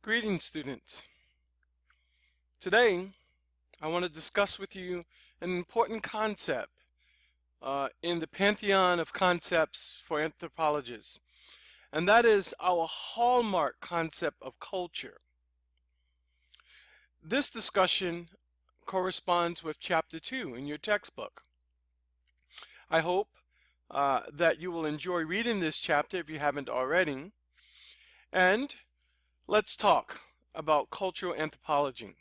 Greetings, students. Today, I want to discuss with you an important concept in the pantheon of concepts for anthropologists, and that is our hallmark concept of culture. This discussion corresponds with Chapter 2 in your textbook. I hope that you will enjoy reading this chapter if you haven't already, and let's talk about cultural anthropology.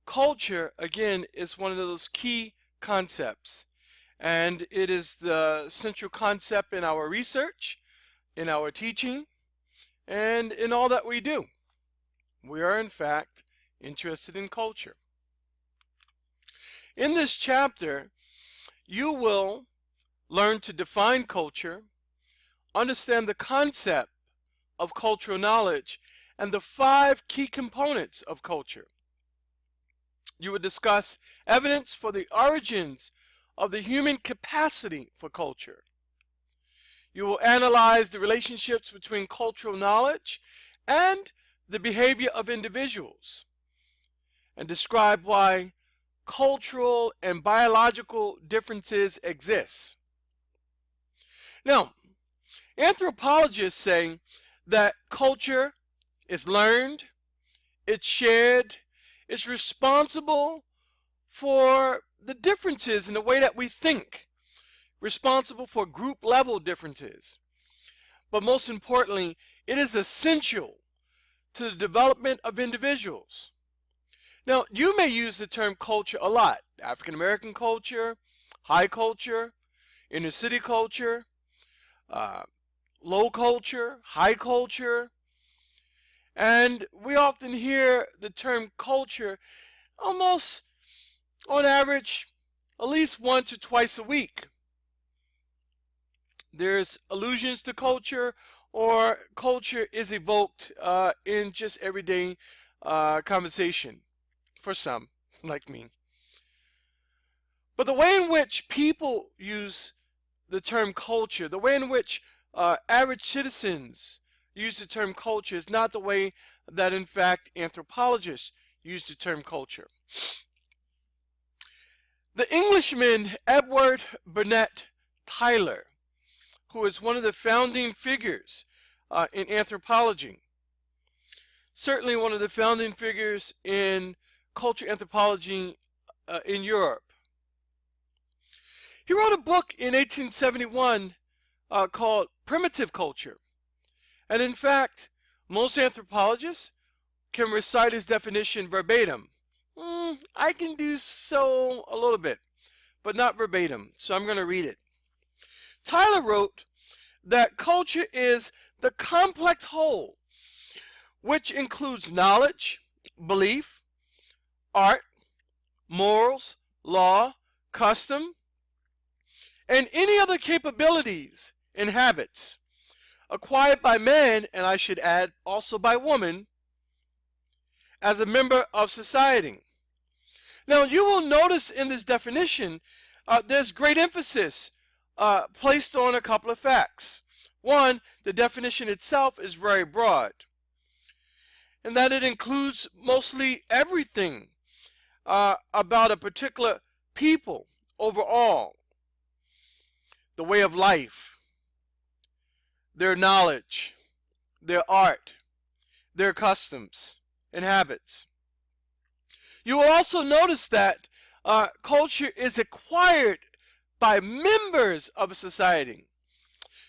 Culture, again, is one of those key concepts, and it is the central concept in our research, in our teaching, and in all that we do. We are, in fact, interested in culture. In this chapter, you will learn to define culture, understand the concept of cultural knowledge, and the 5 key components of culture. You will discuss evidence for the origins of the human capacity for culture. You will analyze the relationships between cultural knowledge and the behavior of individuals, and describe why cultural and biological differences exist. Now, anthropologists say that culture is learned, it's shared, it's responsible for the differences in the way that we think, responsible for group level differences. But most importantly, it is essential to the development of individuals. Now, you may use the term culture a lot. African American culture, high culture, inner city culture, low culture, high culture. And we often hear the term culture almost on average at least once or twice a week. There's allusions to culture, or culture is evoked in just everyday conversation for some, like me. But the way in which people use the term culture, the way in which average citizens use the term culture is not the way that, in fact, anthropologists use the term culture. The Englishman Edward Burnett Tylor, who is one of the founding figures in anthropology, certainly one of the founding figures in culture anthropology in Europe. He wrote a book in 1871 called Primitive Culture. And in fact, most anthropologists can recite his definition verbatim. I can do so a little bit, but not verbatim, so I'm going to read it. Tylor wrote that culture is the complex whole, which includes knowledge, belief, art, morals, law, custom, and any other capabilities and habits acquired by man, and I should add also by woman, as a member of society. Now, you will notice in this definition there's great emphasis placed on a couple of facts. One, the definition itself is very broad, and that it includes mostly everything about a particular people overall, the way of life, their knowledge, their art, their customs and habits. You will also notice that culture is acquired by members of a society.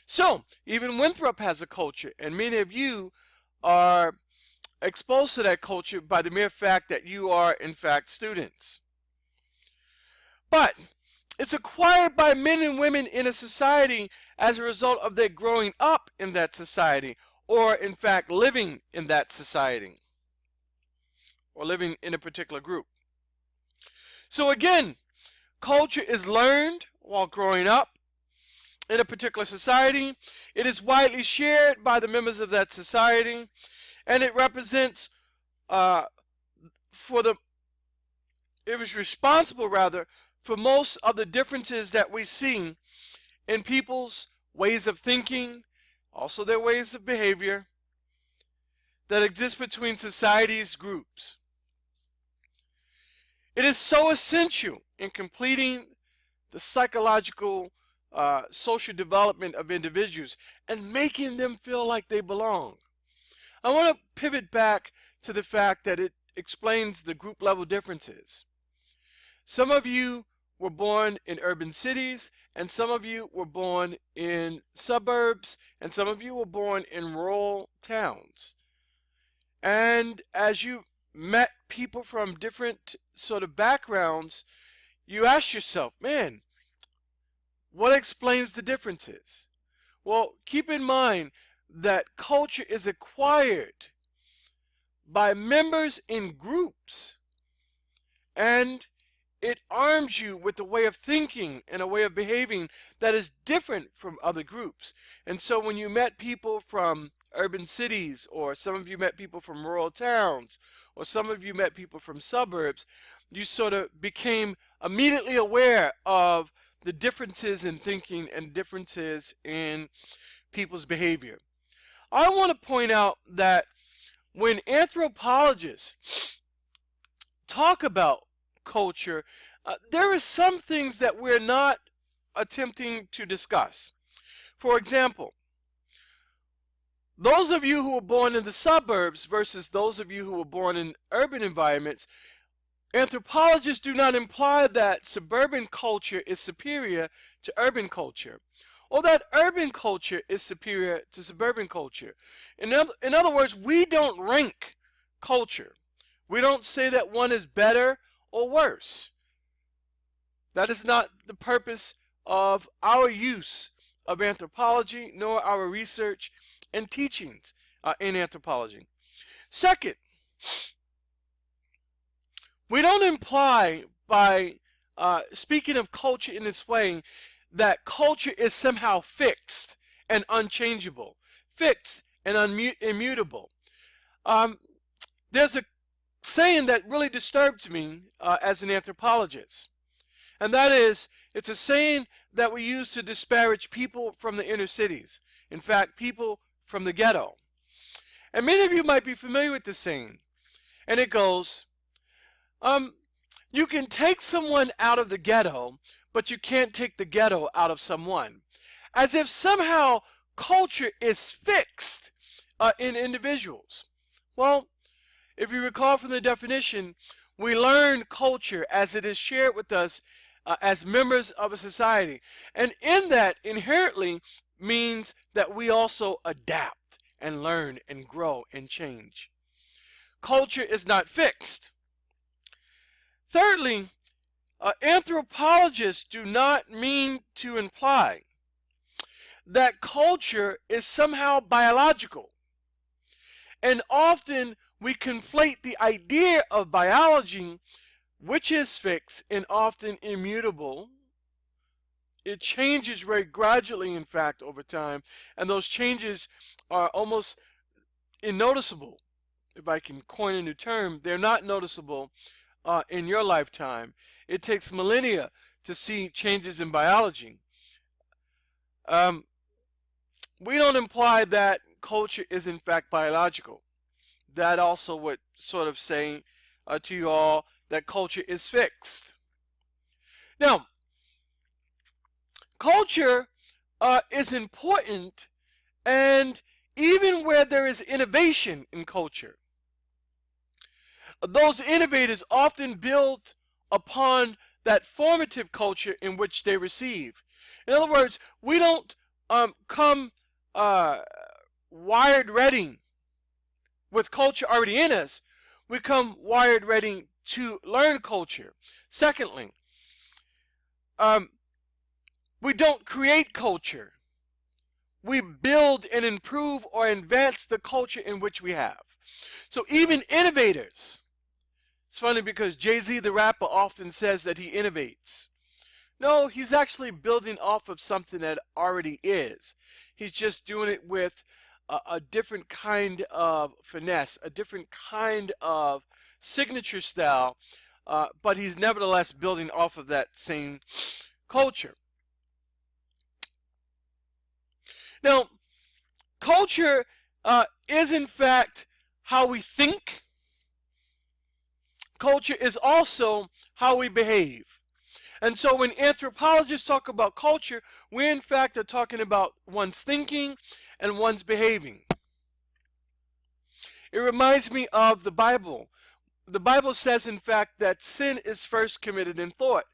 So, even Winthrop has a culture, and many of you are exposed to that culture by the mere fact that you are, in fact, students. But it's acquired by men and women in a society as a result of their growing up in that society, or in fact living in that society, or living in a particular group. So again, culture is learned while growing up in a particular society. It is widely shared by the members of that society, and it represents it was responsible rather for most of the differences that we see in people's ways of thinking, also their ways of behavior, that exists between society's groups. It is so essential in completing the psychological, social development of individuals and making them feel like they belong. I want to pivot back to the fact that it explains the group level differences. Some of you were born in urban cities, and some of you were born in suburbs, and some of you were born in rural towns. And as you met people from different sort of backgrounds, you ask yourself, man, what explains the differences? Well, keep in mind that culture is acquired by members in groups, and it arms you with a way of thinking and a way of behaving that is different from other groups. And so when you met people from urban cities, or some of you met people from rural towns, or some of you met people from suburbs, you sort of became immediately aware of the differences in thinking and differences in people's behavior. I want to point out that when anthropologists talk about culture, there are some things that we're not attempting to discuss. For example, those of you who were born in the suburbs versus those of you who were born in urban environments, anthropologists do not imply that suburban culture is superior to urban culture, or that urban culture is superior to suburban culture. In other words, we don't rank culture. We don't say that one is better or worse. That is not the purpose of our use of anthropology, nor our research and teachings in anthropology. Second, we don't imply by speaking of culture in this way that culture is somehow fixed and unchangeable, fixed and immutable. There's a saying that really disturbs me as an anthropologist, and that is, it's a saying that we use to disparage people from the inner cities. In fact, people from the ghetto. And many of you might be familiar with this saying, and it goes, you can take someone out of the ghetto, but you can't take the ghetto out of someone. As if somehow culture is fixed in individuals. Well, if you recall from the definition, we learn culture as it is shared with us as members of a society. And in that, inherently means that we also adapt and learn and grow and change. Culture is not fixed. Thirdly, anthropologists do not mean to imply that culture is somehow biological. And often we conflate the idea of biology, which is fixed and often immutable. It changes very gradually, in fact, over time, and those changes are almost unnoticeable. If I can coin a new term, they're not noticeable in your lifetime. It takes millennia to see changes in biology. We don't imply that culture is in fact biological. That also would sort of say to you all that culture is fixed. Now, culture is important, and even where there is innovation in culture, those innovators often build upon that formative culture in which they receive. In other words, we don't come wired ready with culture already in us. We come wired ready to learn culture. Secondly, we don't create culture. We build and improve or advance the culture in which we have. So even innovators, it's funny because Jay-Z the rapper often says that he innovates. No, he's actually building off of something that already is. He's just doing it with a different kind of finesse, a different kind of signature style, but he's nevertheless building off of that same culture. Now, culture is in fact how we think. Culture is also how we behave. And so when anthropologists talk about culture, we in fact are talking about one's thinking and one's behaving. It reminds me of the Bible. The Bible says, in fact, that sin is first committed in thought,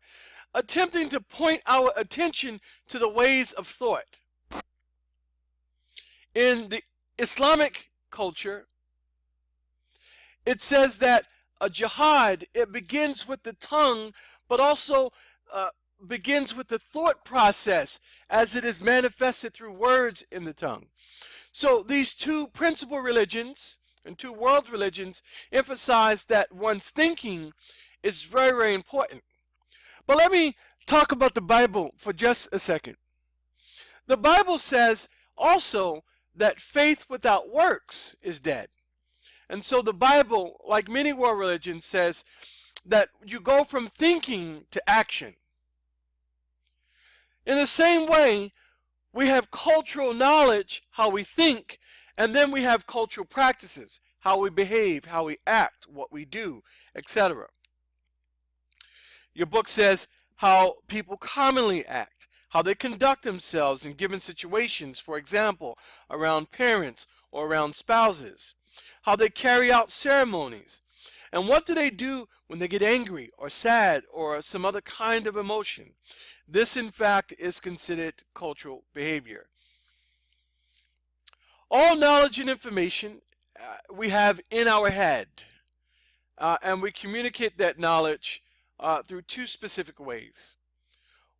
attempting to point our attention to the ways of thought. In the Islamic culture, it says that a jihad, it begins with the tongue, but also begins with the thought process as it is manifested through words in the tongue. So these two principal religions and two world religions emphasize that one's thinking is very, very important. But let me talk about the Bible for just a second. The Bible says also that faith without works is dead. And so the Bible, like many world religions, says that you go from thinking to action. In the same way, we have cultural knowledge, how we think, and then we have cultural practices, how we behave, how we act, what we do, etc. Your book says how people commonly act, how they conduct themselves in given situations, for example, around parents or around spouses, how they carry out ceremonies, and what do they do when they get angry or sad or some other kind of emotion. This, in fact, is considered cultural behavior. All knowledge and information we have in our head, and we communicate that knowledge through two specific ways.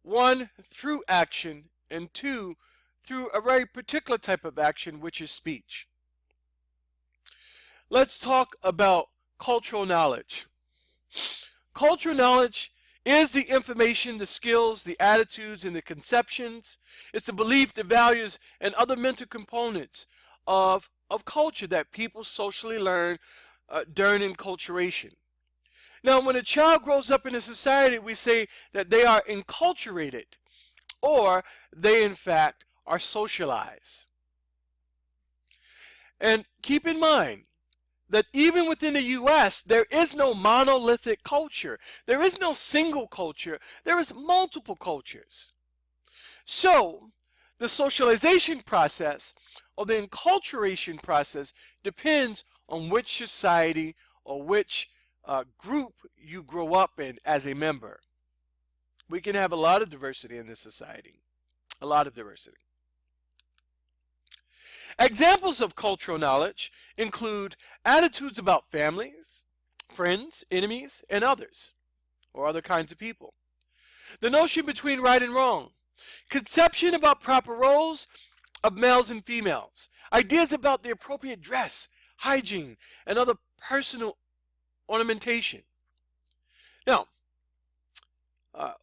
One, through action, and two, through a very particular type of action, which is speech. Let's talk about cultural knowledge. Cultural knowledge is the information, the skills, the attitudes, and the conceptions. It's the belief, the values, and other mental components of culture that people socially learn during enculturation. Now, when a child grows up in a society, we say that they are enculturated, or they, in fact, are socialized. And keep in mind that even within the U.S., there is no monolithic culture. There is no single culture. There is multiple cultures. So, the socialization process or the enculturation process depends on which society or which group you grow up in as a member. We can have a lot of diversity in this society. A lot of diversity. Examples of cultural knowledge include attitudes about families, friends, enemies, and others, or other kinds of people. The notion between right and wrong. Conception about proper roles of males and females. Ideas about the appropriate dress, hygiene, and other personal ornamentation. Now,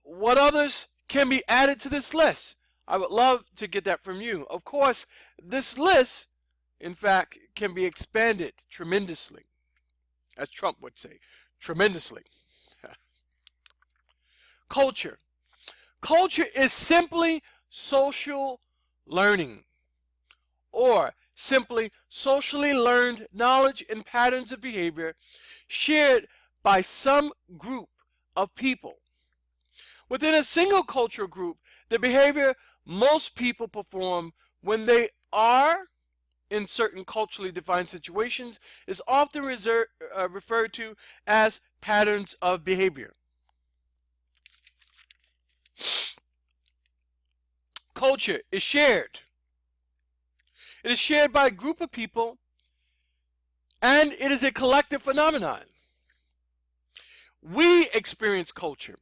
what others can be added to this list? I would love to get that from you. Of course, this list, in fact, can be expanded tremendously, as Trump would say, tremendously. Culture. Culture is simply social learning, or simply socially learned knowledge and patterns of behavior shared by some group of people. Within a single cultural group, the behavior most people perform when they are in certain culturally defined situations is often referred to as patterns of behavior. Culture is shared. It is shared by a group of people, and it is a collective phenomenon. We experience culture.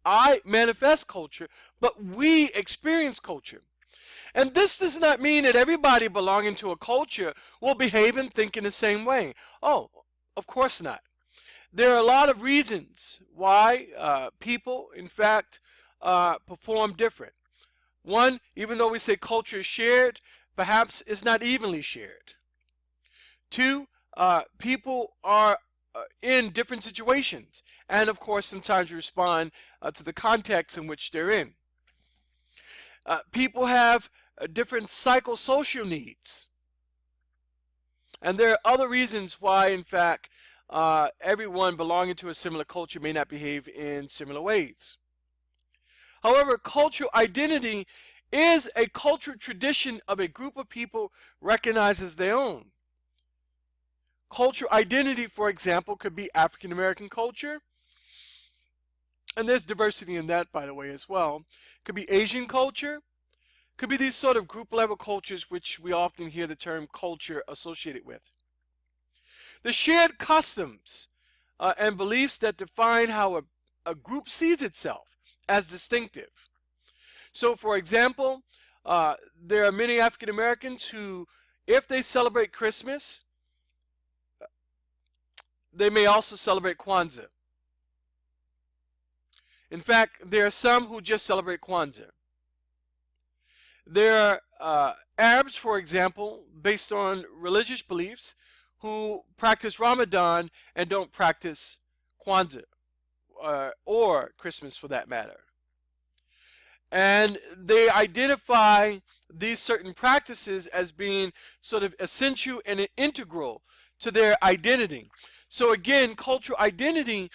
I manifest culture, but we experience culture. And this does not mean that everybody belonging to a culture will behave and think in the same way. Oh, of course not. There are a lot of reasons why people, in fact, perform different. One, even though we say culture is shared, perhaps it's not evenly shared. Two, people are in different situations, and of course sometimes respond to the context in which they're in. People have different psychosocial needs. And there are other reasons why, in fact, everyone belonging to a similar culture may not behave in similar ways. However, cultural identity is a cultural tradition of a group of people recognized as their own. Cultural identity, for example, could be African American culture, and there's diversity in that, by the way, as well. Could be Asian culture, could be these sort of group level cultures which we often hear the term culture associated with. The shared customs and beliefs that define how a group sees itself as distinctive. So, for example, there are many African Americans who, if they celebrate Christmas, they may also celebrate Kwanzaa. In fact, there are some who just celebrate Kwanzaa. There are Arabs, for example, based on religious beliefs, who practice Ramadan and don't practice Kwanzaa or Christmas for that matter. And they identify these certain practices as being sort of essential and integral to their identity. So again, cultural identity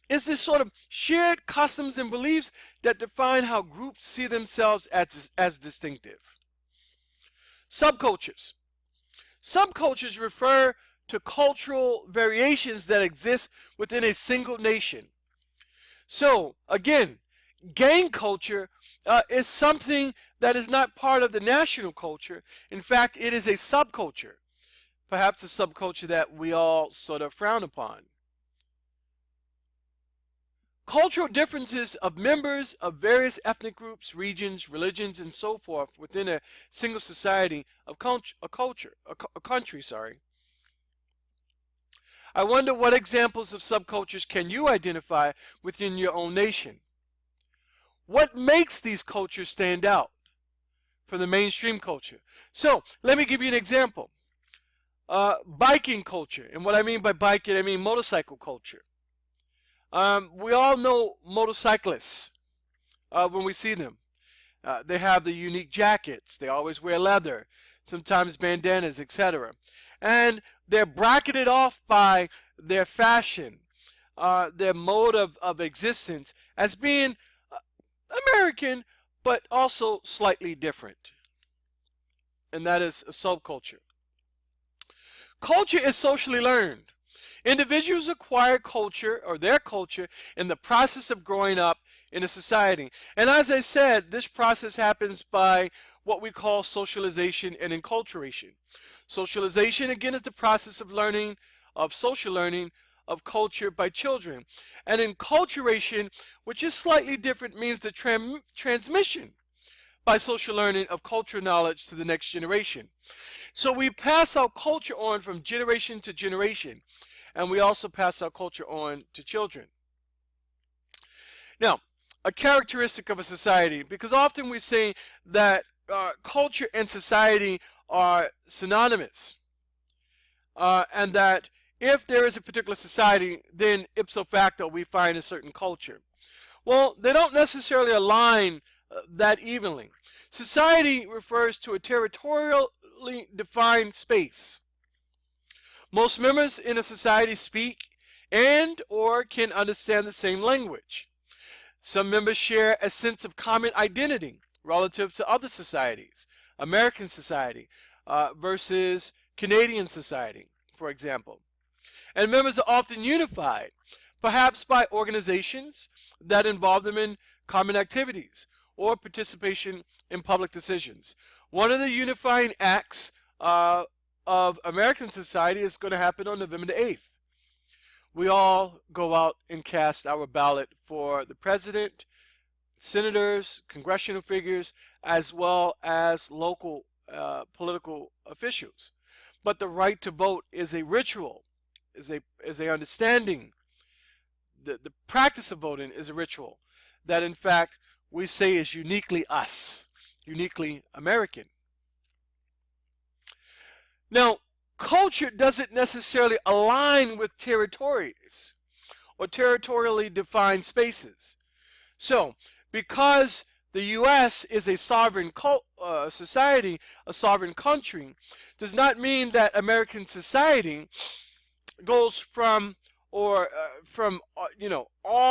is this sort of shared customs and beliefs that define how groups see themselves as distinctive. Subcultures. Subcultures refer to cultural variations that exist within a single nation. So again, gang culture is something that is not part of the national culture. In fact, it is a subculture, perhaps a subculture that we all sort of frown upon. Cultural differences of members of various ethnic groups, regions, religions, and so forth within a single society of a country. I wonder what examples of subcultures can you identify within your own nation? What makes these cultures stand out from the mainstream culture? So, let me give you an example. Biking culture, and what I mean by biking, I mean motorcycle culture. We all know motorcyclists when we see them. They have the unique jackets. They always wear leather, sometimes bandanas, etc. And they're bracketed off by their fashion, their mode of existence as being American, but also slightly different. And that is a subculture. Culture is socially learned. Individuals acquire culture or their culture in the process of growing up in a society. And as I said, this process happens by what we call socialization and enculturation. Socialization, again, is the process of learning, of social learning, of culture by children. And enculturation, which is slightly different, means the transmission by social learning of cultural knowledge to the next generation. So we pass our culture on from generation to generation. And we also pass our culture on to children. Now, a characteristic of a society, because often we say that culture and society are synonymous, and that if there is a particular society, then ipso facto we find a certain culture. Well, they don't necessarily align that evenly. Society refers to a territorially defined space. Most members in a society speak and or can understand the same language. Some members share a sense of common identity relative to other societies, American society versus Canadian society, for example. And members are often unified, perhaps by organizations that involve them in common activities or participation in public decisions. One of the unifying acts of American society is going to happen on November the 8th. We all go out and cast our ballot for the president, senators, congressional figures, as well as local political officials. But the right to vote is a ritual, is a understanding. The practice of voting is a ritual that, in fact, we say is uniquely us, uniquely American. Now, culture doesn't necessarily align with territories or territorially defined spaces. So, because the U.S. is a sovereign society, a sovereign country, does not mean that American society goes from all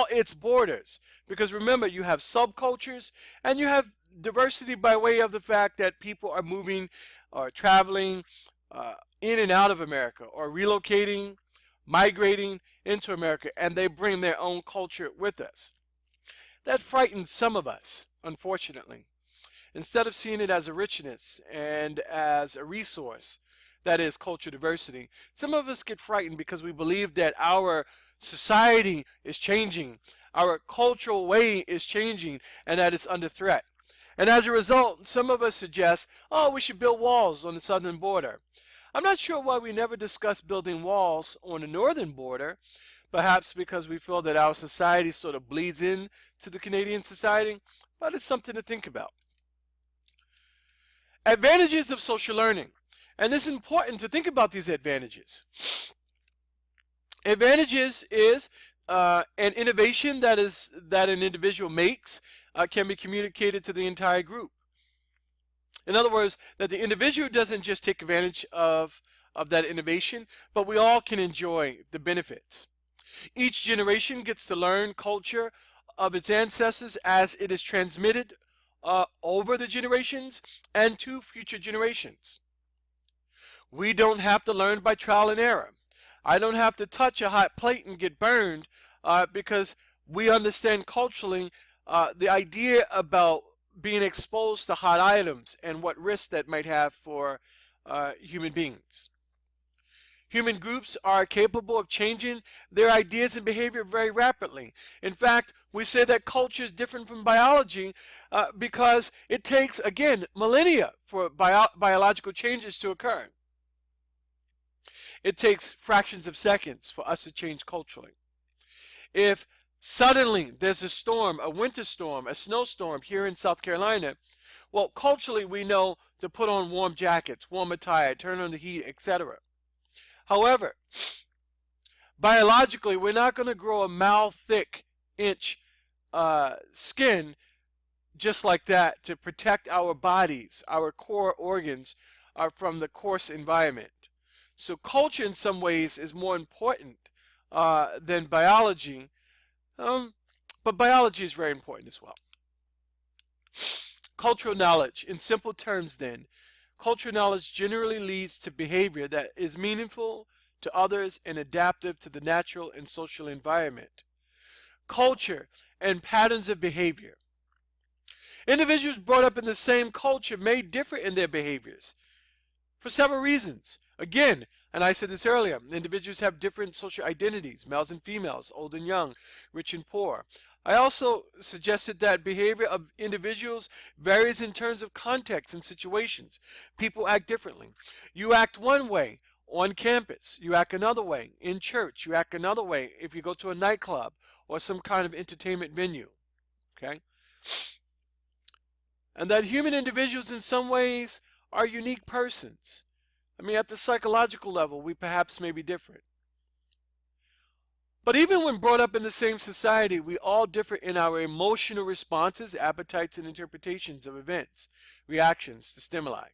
its borders. Because remember, you have subcultures and you have diversity by way of the fact that people are moving or traveling in and out of America, or relocating, migrating into America, and they bring their own culture with us. That frightens some of us, unfortunately. Instead of seeing it as a richness and as a resource, that is culture diversity, some of us get frightened because we believe that our society is changing, our cultural way is changing, and that it's under threat. And as a result, some of us suggest, oh, we should build walls on the southern border. I'm not sure why we never discussed building walls on the northern border, perhaps because we feel that our society sort of bleeds in to the Canadian society, but it's something to think about. Advantages of social learning. And it's important to think about these advantages. Advantages is an innovation that an individual makes can be communicated to the entire group. In other words, that the individual doesn't just take advantage of that innovation, but we all can enjoy the benefits. Each generation gets to learn culture of its ancestors as it is transmitted over the generations and to future generations. We don't have to learn by trial and error. I don't have to touch a hot plate and get burned because we understand culturally the idea about being exposed to hot items and what risks that might have for human beings. Human groups are capable of changing their ideas and behavior very rapidly. In fact, we say that culture is different from biology because it takes, again, millennia for biological changes to occur. It takes fractions of seconds for us to change culturally. If suddenly there's a storm, a winter storm, a snowstorm here in South Carolina, well, culturally we know to put on warm jackets, warm attire, turn on the heat, etc. However, biologically, we're not going to grow a mile-thick inch skin just like that to protect our bodies, our core organs from the coarse environment. So culture in some ways is more important than biology, but biology is very important as well. Cultural knowledge. In simple terms then, cultural knowledge generally leads to behavior that is meaningful to others and adaptive to the natural and social environment. Culture and patterns of behavior. Individuals brought up in the same culture may differ in their behaviors for several reasons. Again, and I said this earlier, individuals have different social identities, males and females, old and young, rich and poor. I also suggested that behavior of individuals varies in terms of context and situations. People act differently. You act one way on campus, you act another way in church, you act another way if you go to a nightclub or some kind of entertainment venue. Okay? And that human individuals in some ways are unique persons. I mean, at the psychological level, we perhaps may be different. But even when brought up in the same society, we all differ in our emotional responses, appetites, and interpretations of events, reactions to stimuli.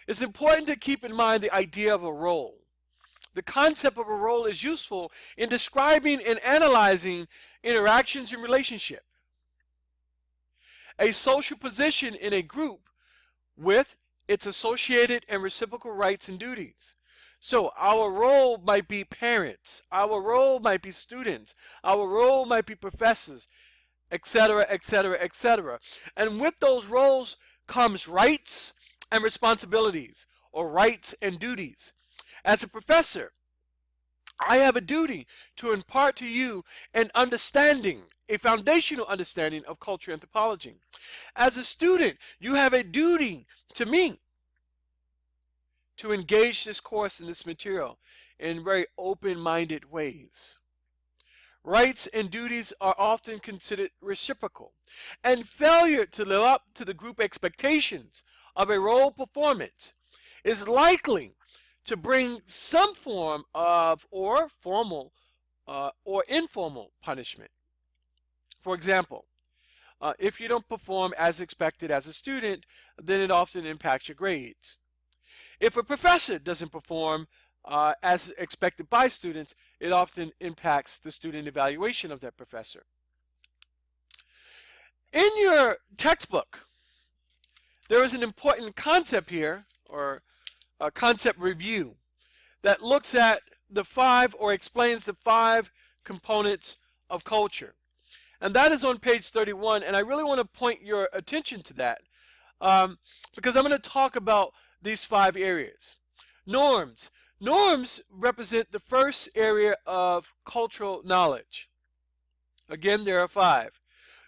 It's important to keep in mind the idea of a role. The concept of a role is useful in describing and analyzing interactions and relationships. A social position in a group with its associated and reciprocal rights and duties. So our role might be parents, our role might be students, our role might be professors, etc., etc., etc. And with those roles comes rights and responsibilities, or rights and duties. As a professor, I have a duty to impart to you an understanding, a foundational understanding of culture anthropology. As a student, you have a duty to me to engage this course and this material in very open-minded ways. Rights and duties are often considered reciprocal, and failure to live up to the group expectations of a role performance is likely to bring some form of or formal or informal punishment. For example, If you don't perform as expected as a student, then it often impacts your grades. If a professor doesn't perform as expected by students, it often impacts the student evaluation of that professor. In your textbook, there is an important concept here, or a concept review, that looks at the 5 or explains the 5 components of culture. And that is on page 31, and I really want to point your attention to that because I'm going to talk about these 5 areas. Norms. Norms represent the first area of cultural knowledge. Again, there are 5.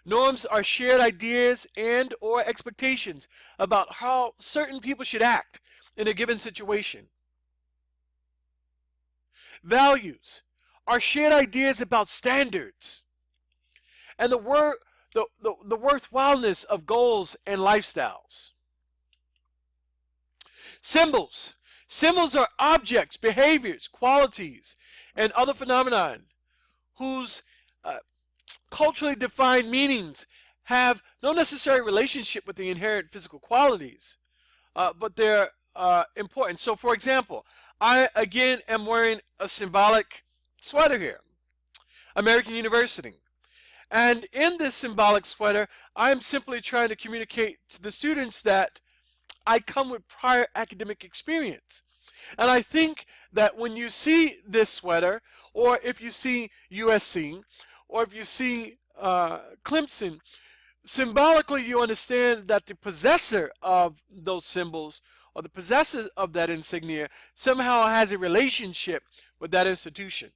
Norms are shared ideas and or expectations about how certain people should act in a given situation. Values are shared ideas about standards and the worthwhileness of goals and lifestyles. Symbols. Symbols are objects, behaviors, qualities, and other phenomena whose culturally defined meanings have no necessary relationship with the inherent physical qualities, but they're important. So, for example, I again am wearing a symbolic sweater here, American University. And in this symbolic sweater, I'm simply trying to communicate to the students that I come with prior academic experience. And I think that when you see this sweater, or if you see USC, or if you see Clemson, symbolically you understand that the possessor of those symbols, or the possessor of that insignia, somehow has a relationship with that institution.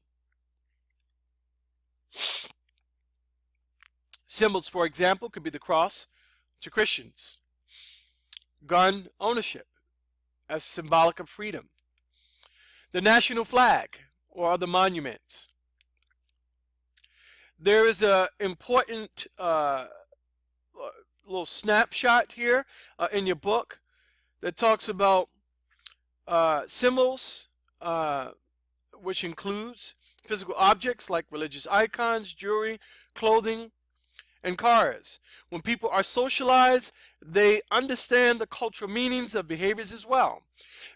Symbols, for example, could be the cross to Christians, gun ownership as symbolic of freedom, the national flag or other monuments. There is an important little snapshot here in your book that talks about symbols, which includes physical objects like religious icons, jewelry, clothing, and cars. When people are socialized, they understand the cultural meanings of behaviors as well.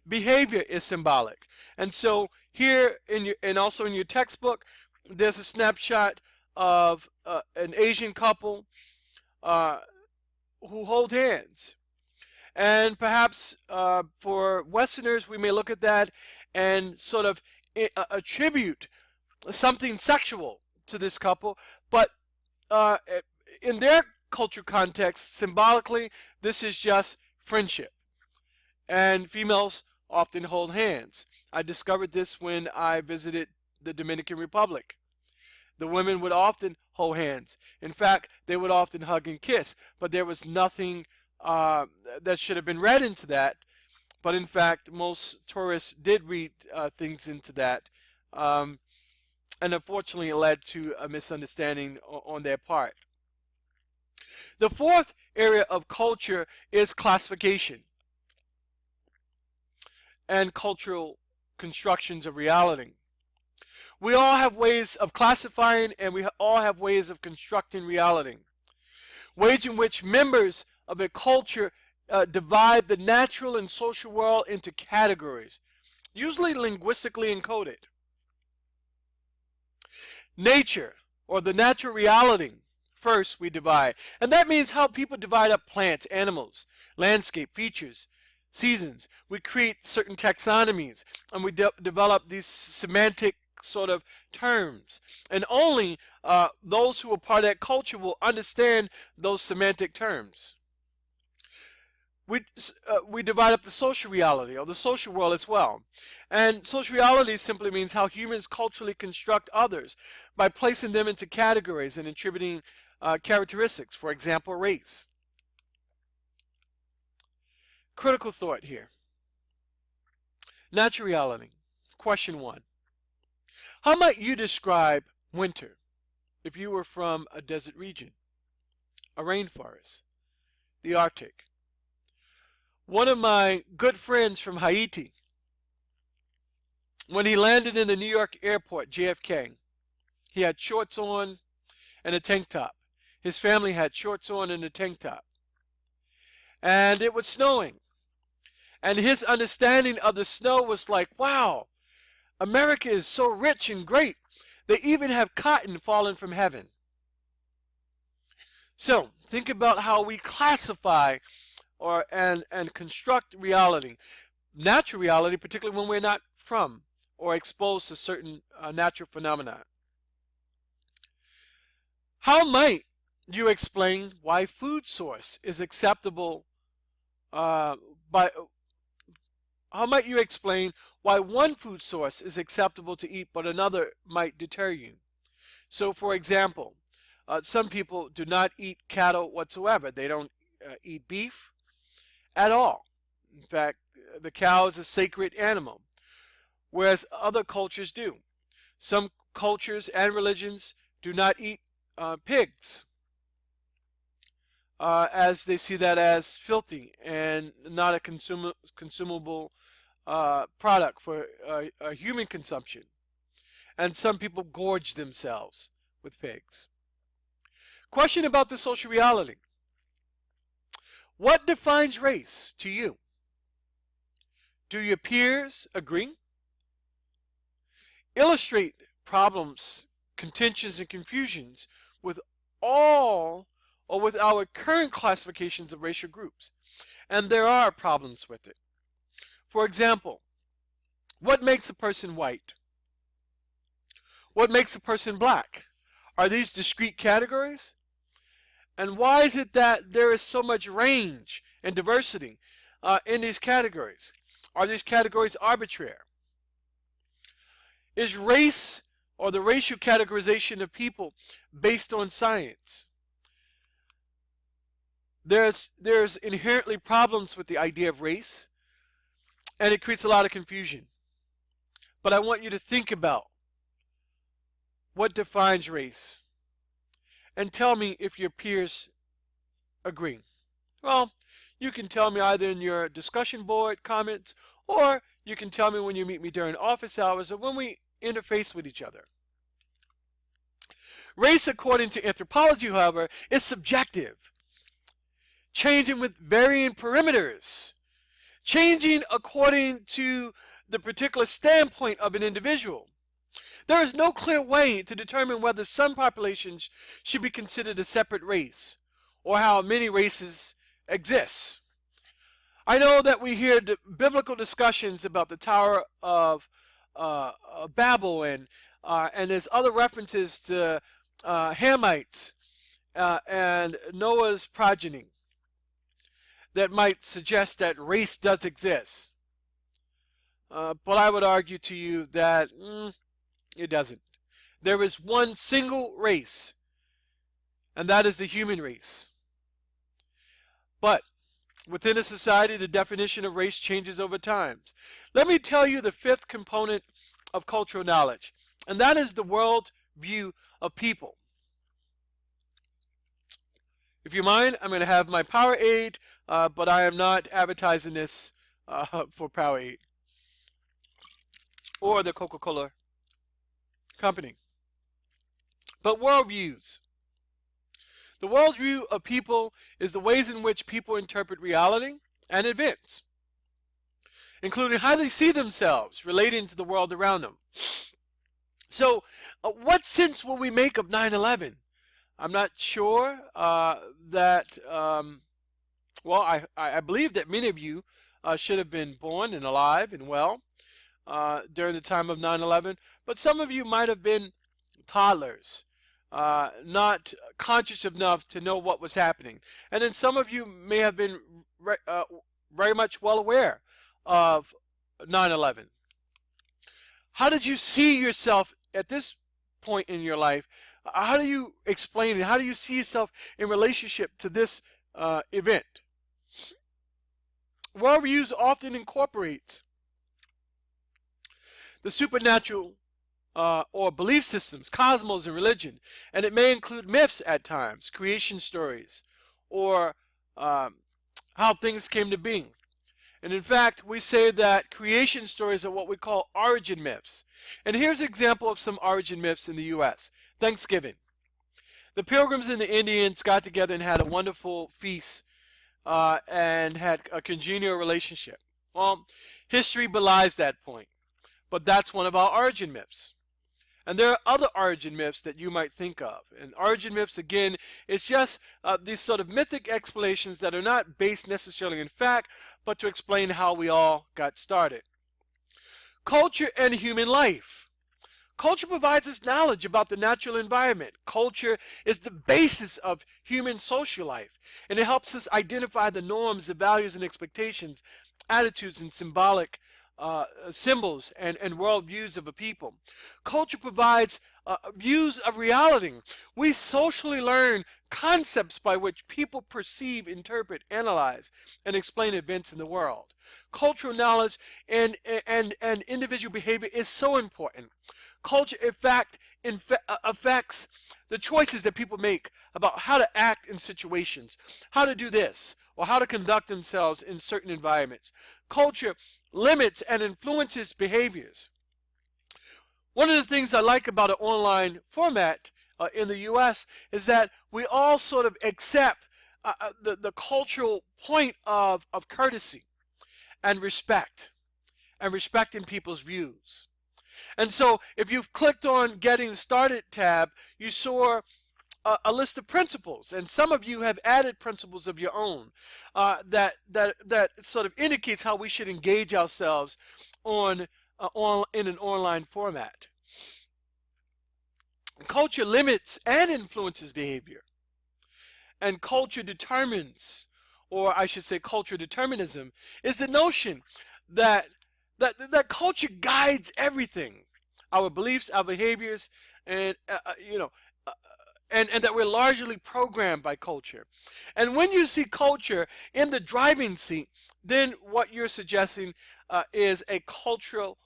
Behavior is symbolic. And so here and also in your textbook, there's a snapshot of an Asian couple who hold hands. And perhaps for Westerners, we may look at that and sort of attribute something sexual to this couple, but in their culture context, symbolically, this is just friendship. And females often hold hands. I discovered this when I visited the Dominican Republic. The women would often hold hands. In fact, they would often hug and kiss, but there was nothing that should have been read into that. But in fact, most tourists did read things into that. And unfortunately, it led to a misunderstanding on their part. The fourth area of culture is classification and cultural constructions of reality. We all have ways of classifying, and we all have ways of constructing reality. Ways in which members of a culture divide the natural and social world into categories, usually linguistically encoded. Nature, or the natural reality, first we divide. And that means how people divide up plants, animals, landscape, features, seasons. We create certain taxonomies, and we develop these semantic sort of terms. And only those who are part of that culture will understand those semantic terms. We divide up the social reality, or the social world as well. And social reality simply means how humans culturally construct others by placing them into categories and attributing characteristics, for example, race. Critical thought here. Natural reality. Question 1. How might you describe winter if you were from a desert region, a rainforest, the Arctic? One of my good friends from Haiti, when he landed in the New York airport, JFK, he had shorts on and a tank top. His family had shorts on and a tank top. And it was snowing. And his understanding of the snow was like, wow, America is so rich and great. They even have cotton falling from heaven. So think about how we classify and construct reality. Natural reality, particularly when we're not from or exposed to certain natural phenomena. How might you explain why food source is acceptable by how might you explain why one food source is acceptable to eat but another might deter you? So for example, some people do not eat cattle whatsoever. They don't eat beef at all. In fact, the cow is a sacred animal, whereas other cultures do. Some cultures and religions do not eat pigs, as they see that as filthy and not a consumable product for human consumption. And some people gorge themselves with pigs. Question about the social reality. What defines race to you? Do your peers agree? Illustrate problems, contentions, and confusions with all or with our current classifications of racial groups. And there are problems with it. For example, what makes a person white? What makes a person black? Are these discrete categories? And why is it that there is so much range and diversity in these categories? Are these categories arbitrary? Is race or the racial categorization of people based on science? There's inherently problems with the idea of race, and it creates a lot of confusion. But I want you to think about what defines race, and tell me if your peers agree. Well, you can tell me either in your discussion board comments, or you can tell me when you meet me during office hours or when we interface with each other. Race, according to anthropology, however, is subjective, changing with varying parameters, changing according to the particular standpoint of an individual. There is no clear way to determine whether some populations should be considered a separate race, or how many races exist. I know that we hear the biblical discussions about the Tower of Babel, and there's other references to Hamites and Noah's progeny that might suggest that race does exist. But I would argue to you that it doesn't. There is one single race, and that is the human race. But within a society, the definition of race changes over time. Let me tell you the fifth component of cultural knowledge, and that is the world view of people. If you mind, I'm going to have my Powerade, but I am not advertising this for Powerade or the Coca-Cola company. But worldviews. The worldview of people is the ways in which people interpret reality and events, including how they see themselves relating to the world around them. So, what sense will we make of 9/11? I'm not sure that, well, I believe that many of you should have been born and alive and well during the time of 9/11, but some of you might have been toddlers, not conscious enough to know what was happening. And then some of you may have been very much well aware of 9/11. How did you see yourself at this point in your life? How do you explain it? How do you see yourself in relationship to this event? Worldviews often incorporates the supernatural or belief systems, cosmos, and religion, and it may include myths at times, creation stories, or how things came to being. And in fact, we say that creation stories are what we call origin myths. And here's an example of some origin myths in the U.S. Thanksgiving. The Pilgrims and the Indians got together and had a wonderful feast and had a congenial relationship. Well, history belies that point, but that's one of our origin myths. And there are other origin myths that you might think of. And origin myths, again, is just these sort of mythic explanations that are not based necessarily in fact, but to explain how we all got started. Culture and human life. Culture provides us knowledge about the natural environment. Culture is the basis of human social life, and it helps us identify the norms, the values and expectations, attitudes and symbolic symbols and worldviews of a people. Culture provides views of reality. We socially learn concepts by which people perceive, interpret, analyze, and explain events in the world. Cultural knowledge and individual behavior is so important. Culture, in fact, affects the choices that people make about how to act in situations, how to do this, or how to conduct themselves in certain environments. Culture limits and influences behaviors. One of the things I like about an online format in the U.S. is that we all sort of accept the cultural point of courtesy and respecting people's views. And so if you've clicked on Getting Started tab, you saw a list of principles, and some of you have added principles of your own that sort of indicates how we should engage ourselves in an online format. Culture limits and influences behavior, and culture determines, or I should say culture determinism, is the notion that culture guides everything, our beliefs, our behaviors, and and that we're largely programmed by culture. And when you see culture in the driving seat, then what you're suggesting is a cultural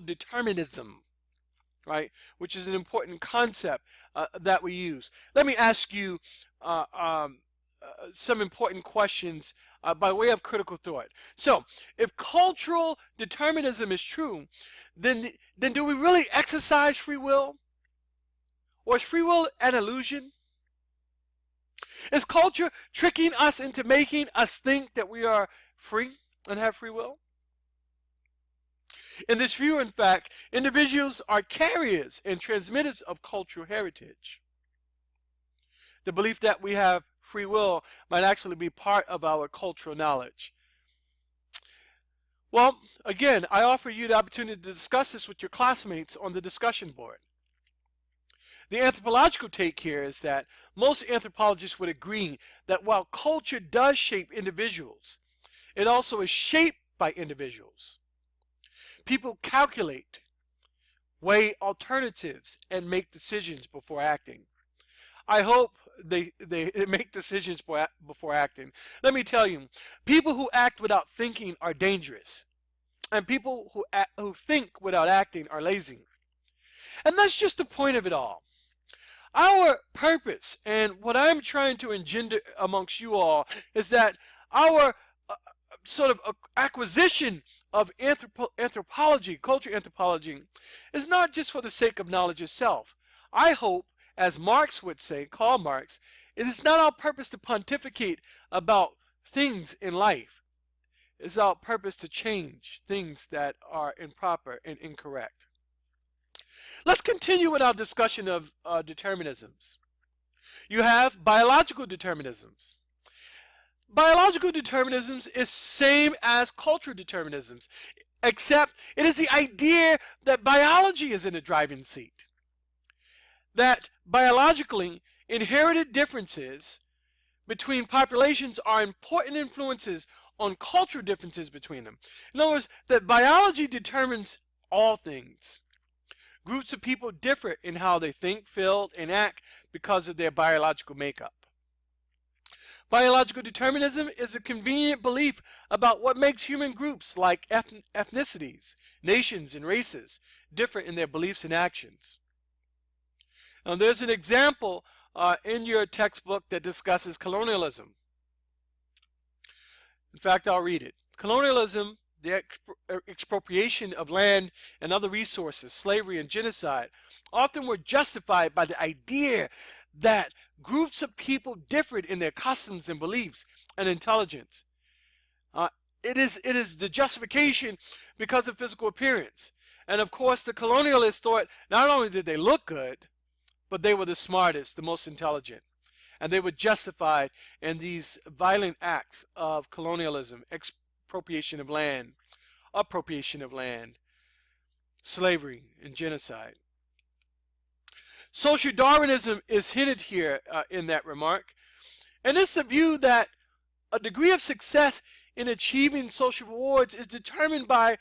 determinism, right? Which is an important concept that we use. Let me ask you some important questions by way of critical thought. So, if cultural determinism is true, then do we really exercise free will? Or is free will an illusion? Is culture tricking us into making us think that we are free and have free will? In this view, in fact, individuals are carriers and transmitters of cultural heritage. The belief that we have free will might actually be part of our cultural knowledge. Well, again, I offer you the opportunity to discuss this with your classmates on the discussion board. The anthropological take here is that most anthropologists would agree that while culture does shape individuals, it also is shaped by individuals. People calculate, weigh alternatives, and make decisions before acting. I hope they make decisions before acting. Let me tell you, people who act without thinking are dangerous, and people who think without acting are lazy. And that's just the point of it all. Our purpose and what I'm trying to engender amongst you all is that our sort of acquisition of anthropology, culture anthropology, is not just for the sake of knowledge itself. I hope, as Marx would say, Karl Marx, it is not our purpose to pontificate about things in life. It's our purpose to change things that are improper and incorrect. Let's continue with our discussion of determinisms. You have biological determinisms. Biological determinisms is same as cultural determinisms, except it is the idea that biology is in the driving seat. That biologically inherited differences between populations are important influences on cultural differences between them. In other words, that biology determines all things. Groups of people differ in how they think, feel, and act because of their biological makeup. Biological determinism is a convenient belief about what makes human groups like ethnicities, nations, and races differ in their beliefs and actions. Now, there's an example in your textbook that discusses colonialism. In fact, I'll read it. Colonialism, the expropriation of land and other resources, slavery and genocide, often were justified by the idea that groups of people differed in their customs and beliefs and intelligence. Uh, it is the justification because of physical appearance. And of course, the colonialists thought not only did they look good, but they were the smartest, the most intelligent. And they were justified in these violent acts of colonialism, expropriation of land, appropriation of land, slavery, and genocide. Social Darwinism is hinted here in that remark. And it's the view that a degree of success in achieving social rewards is determined by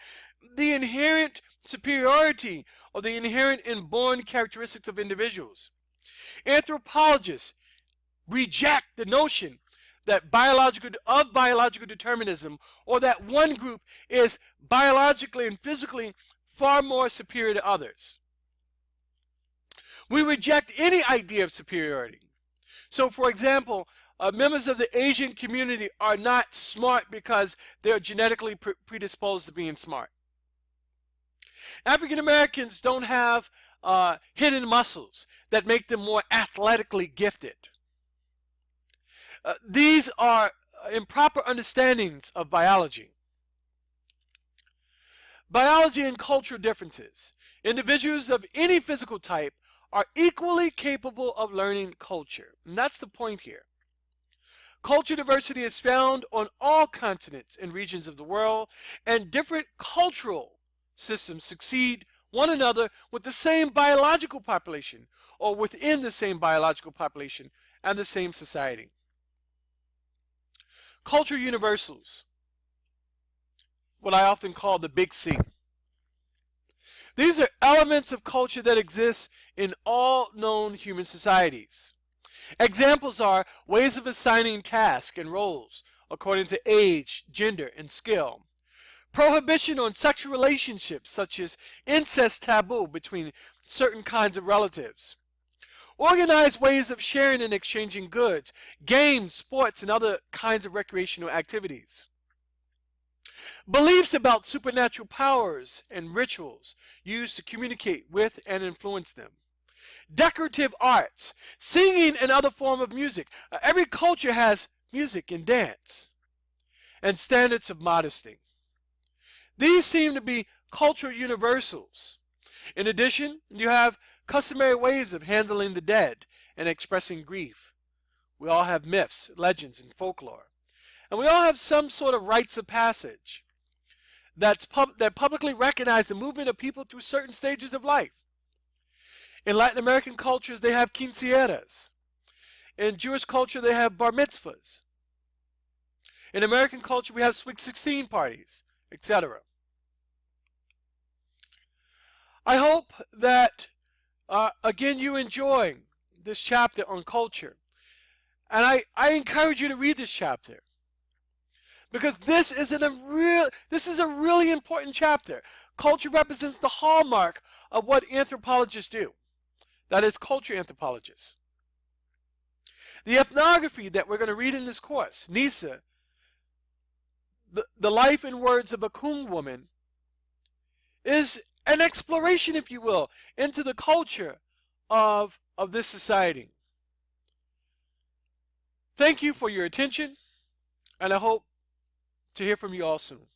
the inherent superiority or the inherent inborn characteristics of individuals. Anthropologists reject the notion that biological determinism, or that one group is biologically and physically far more superior to others. We reject any idea of superiority. So, for example, members of the Asian community are not smart because they're genetically predisposed to being smart. African Americans don't have hidden muscles that make them more athletically gifted. These are improper understandings of biology. Biology and cultural differences. Individuals of any physical type are equally capable of learning culture. And that's the point here. Culture diversity is found on all continents and regions of the world, and different cultural systems succeed one another with the same biological population, or within the same biological population and the same society. Culture universals, what I often call the big C. These are elements of culture that exist in all known human societies. Examples are ways of assigning tasks and roles according to age, gender, and skill. Prohibition on sexual relationships such as incest taboo between certain kinds of relatives. Organized ways of sharing and exchanging goods, games, sports, and other kinds of recreational activities. Beliefs about supernatural powers and rituals used to communicate with and influence them. Decorative arts, singing and other form of music. Every culture has music and dance. And standards of modesty. These seem to be cultural universals. In addition, you have customary ways of handling the dead and expressing grief. We all have myths, legends, and folklore. And we all have some sort of rites of passage that publicly recognize the movement of people through certain stages of life. In Latin American cultures, they have quinceañeras. In Jewish culture, they have bar mitzvahs. In American culture, we have Sweet 16 parties, etc. I hope that, again, you enjoy this chapter on culture. And I encourage you to read this chapter, because this is a really important chapter. Culture represents the hallmark of what anthropologists do. That is, culture anthropologists. The ethnography that we're going to read in this course, Nisa, the life and words of a Kung woman, is an exploration, if you will, into the culture of this society. Thank you for your attention, and I hope to hear from you all soon.